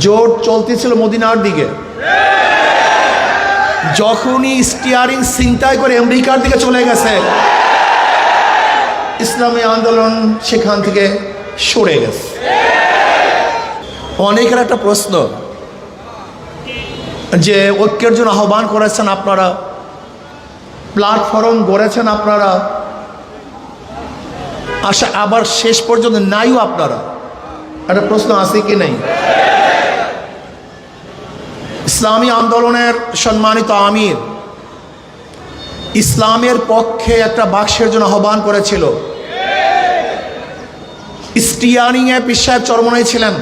জোট চলতেছিল মদিনার দিকে। যখনই স্টিয়ারিং ছিনতাই করে আমেরিকার দিকে চলে গেছে, ইসলামী আন্দোলন সেখান থেকে সরে গেছে। অনেকের একটা প্রশ্ন যে ঐক্যের জন্য আহ্বান করেছেন আপনারা, প্ল্যাটফর্ম গড়েছেন আপনারা, আশা আবার শেষ পর্যন্ত নাইও আপনারা। একটা প্রশ্ন আছে কি নেই? ইসলামী আন্দোলনের সম্মানিত আমির ইসলামের পক্ষে একটা বাক্সের জন্য আহ্বান করেছিল। স্টিয়ারিং এ পীর সাহেব চরমনাই ছিলেন।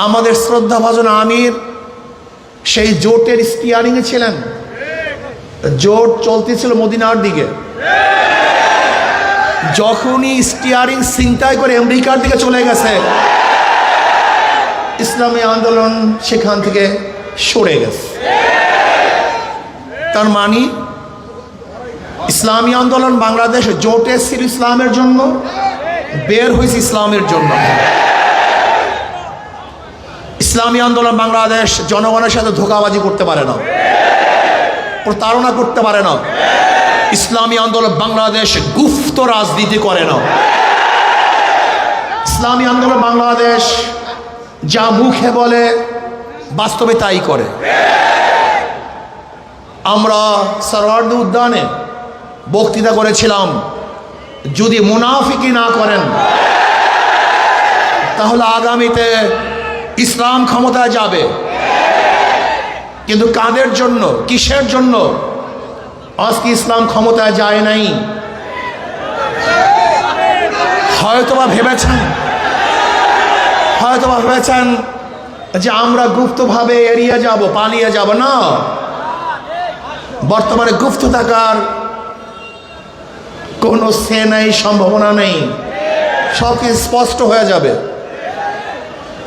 আমাদের শ্রদ্ধাভাজন আমির সেই জোটের স্টিয়ারিং এ ছিলেন। জোট চলতেছিল মদিনার দিকে। যখনই স্টিয়ারিং ছিনতাই করে আমেরিকার দিকে চলে গেছে, ইসলামী আন্দোলন সেখান থেকে সরে গেছে। তার মানে ইসলামী আন্দোলন বাংলাদেশ জোটে ছিল ইসলামের জন্য, বের হয়েছে ইসলামের জন্য। ইসলামী আন্দোলন বাংলাদেশ জনগণের সাথে ধোঁকাবাজি করতে পারে না, প্রতারণা করতে পারে না। ইসলামী আন্দোলন বাংলাদেশ গুপ্ত রাজনীতি করে না। ইসলামী আন্দোলন বাংলাদেশ যা মুখে বলে বাস্তবে তাই করে। আমরা সরওয়ার্দী উদ্যানে বক্তৃতা করেছিলাম, যদি মুনাফিকি না করেন তাহলে আগামীতে ইসলাম ক্ষমতায় যাবে। কিন্তু কাদের জন্য, কিসের জন্য আজকে ইসলাম ক্ষমতায় যায় নাই? হয়তোবা ভেবেছেন যে আমরা গুপ্তভাবে এড়িয়ে যাব, পালিয়ে যাব। না, বর্তমানে গুপ্ত থাকার কোনো সে নেই, সম্ভাবনা নেই। সব কিছু স্পষ্ট হয়ে যাবে।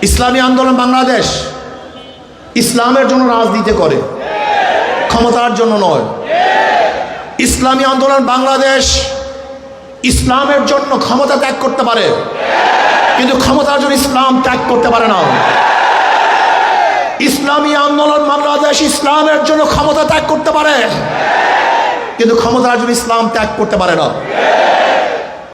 ইসলামী আন্দোলন বাংলাদেশ ইসলামের জন্য রাজনীতি করে, ক্ষমতার জন্য নয়। ইসলামী আন্দোলন বাংলাদেশ ইসলামের জন্য ক্ষমতা ত্যাগ করতে পারে, কিন্তু ক্ষমতার জন্য ইসলাম ত্যাগ করতে পারে না। ইসলামী আন্দোলন বাংলাদেশ ইসলামের জন্য ক্ষমতা ত্যাগ করতে পারে, কিন্তু ক্ষমতার জন্য ইসলাম ত্যাগ করতে পারে না।